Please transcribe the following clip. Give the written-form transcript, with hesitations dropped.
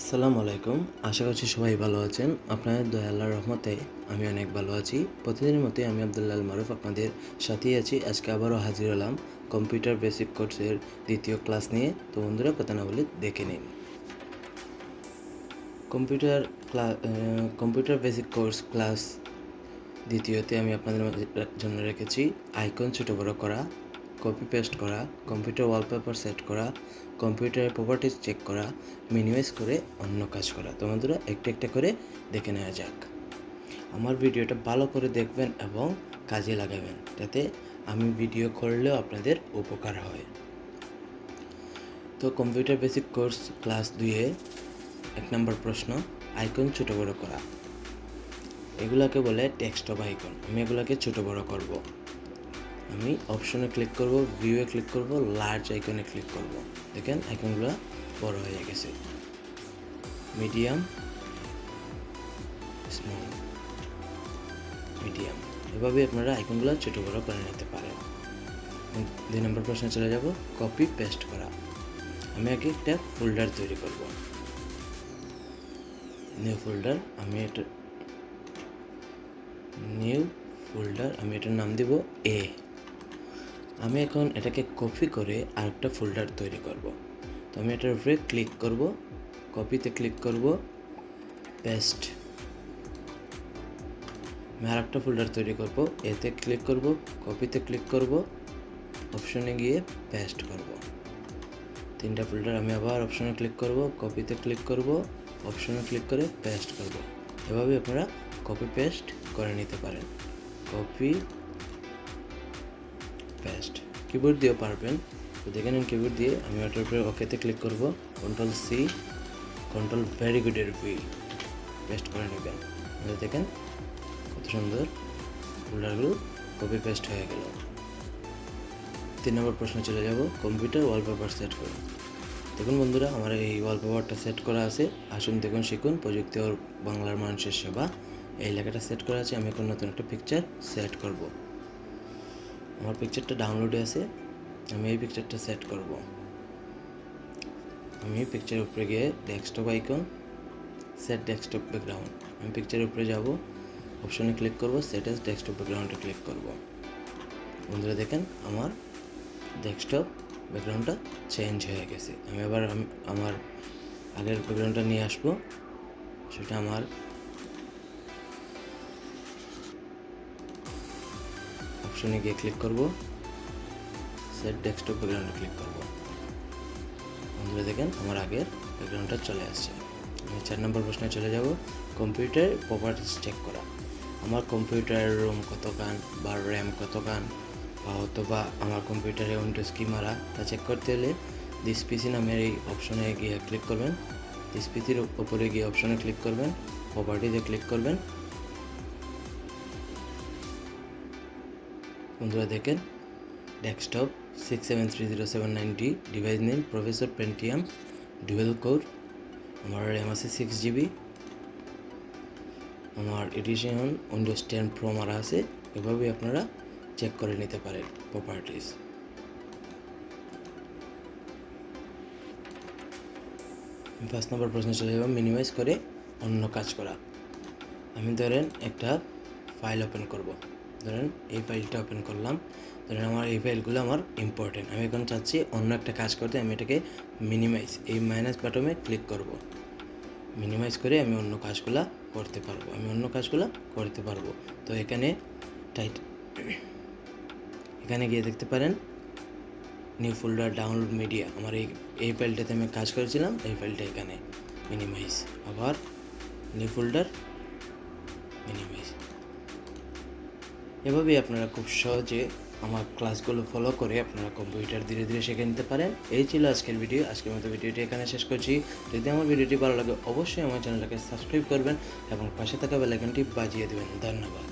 আসসালামু আলাইকুম। আশা করছি সবাই ভালো আছেন। আপনাদের দয়া আল্লাহর রহমতে আমি অনেক ভালো আছি। প্রতিদিনের মতোই আমি আব্দুল্লাহ আল মারুফ আপনাদের সাথেই আছি। আজকে আবারও হাজির হলাম কম্পিউটার বেসিক কোর্সের দ্বিতীয় ক্লাস নিয়ে। তো বন্ধুরা, কথা না বলে দেখে নিন। কম্পিউটার বেসিক কোর্স ক্লাস দ্বিতীয়তে আমি আপনাদের জন্য রেখেছি আইকন ছোটো বড়ো করা, কপি পেস্ট করা, কম্পিউটার ওয়ালপেপার সেট করা, কম্পিউটারের প্রপার্টিজ চেক করা, মিনিমাইজ করে অন্য কাজ করা। তো বন্ধুরা, একটা একটা করে দেখে নেওয়া যাক। আমার ভিডিওটা ভালো করে দেখবেন এবং কাজে লাগাবেন, যাতে আমি ভিডিও করলেও আপনাদের উপকার হয়। তো কম্পিউটার বেসিক কোর্স ক্লাস 2-এ 1 নম্বর প্রশ্ন, আইকন ছোটো বড়ো করা। এগুলোকে বলে ডেস্কটপ আইকন। আমি এগুলোকে ছোটো বড়ো করব। আমি অপশনে ক্লিক করব, ভিউয়ে ক্লিক করব, লার্জ আইকনে ক্লিক করব। দেখেন আইকনগুলো বড় হয়ে গেছে। মিডিয়াম, স্মল, মিডিয়াম, এভাবে আপনারা আইকনগুলো ছোটো বড়ো করে নিতে পারেন। 2 নম্বর প্রশ্নে চলে যাব, কপি পেস্ট করা। আমি আগে একটা ফোল্ডার তৈরি করব। নিউ ফোল্ডার, আমি এটার নাম দিব এ। আমি এখন এটাকে কপি করে আরেকটা ফোল্ডার তৈরি করব। তো আমি এটার উপরে ক্লিক করব, কপিতে ক্লিক করব, পেস্ট। আমি আরেকটা ফোল্ডার তৈরি করব, এতে ক্লিক করব, কপিতে ক্লিক করব, অপশনে গিয়ে পেস্ট করব। 3টা ফোল্ডার, আমি আবার অপশনে ক্লিক করব, কপিতে ক্লিক করব, অপশনে ক্লিক করে পেস্ট করব। এভাবে আপনারা কপি পেস্ট করে নিতে পারেন। কপি পেস্ট কিবোর্ড দিয়েও পারবেন। তো দেখে নিন, কিবোর্ড দিয়ে আমি ওটার উপরে ওকেতে ক্লিক করব, কন্ট্রোল সি, কন্ট্রোল ভেরি গুডের ভি, পেস্ট করে নেবেন। দেখেন কত সুন্দর ফোল্ডারগুলো কপি পেস্ট হয়ে গেল। 3 নম্বর প্রশ্নে চলে যাব, কম্পিউটার ওয়ালপেপার সেট করুন। দেখুন বন্ধুরা, আমার এই ওয়ালপেপারটা সেট করা আছে। আসুন দেখুন, শিখুন, প্রযুক্তি ও বাংলার মানুষের সেবা। এই লেখাটা সেট করা আছে। আমি এখন নতুন একটা পিকচার সেট করব। আমার পিকচারটা ডাউনলোডে আছে, আমি এই পিকচারটা সেট করব। আমি পিকচারের উপরে গিয়ে desktop icon, set desktop background, আমি পিকচারের উপরে যাব, অপশনে ক্লিক করব, সেট এস ডেস্কটপ ব্যাকগ্রাউন্ডে ক্লিক করব। বন্ধুরা দেখেন, আমার ডেস্কটপ ব্যাকগ্রাউন্ডটা চেঞ্জ হয়ে গেছে। আমি আবার আমার আগের ব্যাকগ্রাউন্ডটা নিয়ে আসবো। সেটা আমার অপশনে গিয়ে ক্লিক করব, সেট ডেস্কটপ ব্যাকগ্রাউন্ডে ক্লিক করব। বন্ধুরা দেখেন, আমার আগের ব্যাকগ্রাউন্ডটা চলে আসছে। আমি 4 নম্বর প্রশ্নে চলে যাব, কম্পিউটার প্রপার্টিজ চেক করা। আমার কম্পিউটারের রোম কত গান বা র্যাম কত গান, বা অথবা আমার কম্পিউটারে উইন্ডোজ কি মারা, তা চেক করতে হলে দিস পিসি নামের এই অপশনে গিয়ে ক্লিক করবেন। দিস পিসির উপরে গিয়ে অপশনে ক্লিক করবেন, প্রপার্টিজে ক্লিক করবেন। বন্ধুরা দেখেন, desktop 6730790, device name professor Pentium dual core, আমার র্যাম আছে 6GB, আমার এডিশন উইন্ডোজ 10 প্রো মারা আছে। এভাবে আপনারা চেক করে নিতে পারেন প্রপার্টিজ। 5 নম্বর প্রশ্নে চলে যাব, মিনিমাইজ করে অন্য কাজ করা। আমি ধরেন একটা ফাইল ওপেন করব। ধরেন এই ফাইলটা ওপেন করলাম। ধরেন আমার এই ফাইলগুলো আমার ইম্পর্টেন্ট। আমি এখন চাচ্ছি অন্য একটা কাজ করতে। আমি এটাকে মিনিমাইজ, এই মাইনাস বাটনে ক্লিক করব। মিনিমাইজ করে আমি অন্য কাজগুলো করতে পারবো। তো এখানে এখানে গিয়ে দেখতে পারেন নিউ ফোল্ডার ডাউনলোড মিডিয়া, আমার এই ফাইলটাতে আমি কাজ করেছিলাম। এই ফাইলটা এখানে মিনিমাইজ, আবার নিউ ফোল্ডার, মিনিমাইজ। এভাবেই আপনারা খুব সহজে আমার ক্লাসগুলো ফলো করে আপনারা কম্পিউটার ধীরে ধীরে শিখে নিতে পারেন। এই ছিল আজকের ভিডিও। আজকের মতো ভিডিওটি এখানে শেষ করছি। যদি আমার ভিডিওটি ভালো লাগে, অবশ্যই আমার চ্যানেলটাকে সাবস্ক্রাইব করবেন এবং পাশে থাকা বেল আইকনটি বাজিয়ে দেবেন। ধন্যবাদ।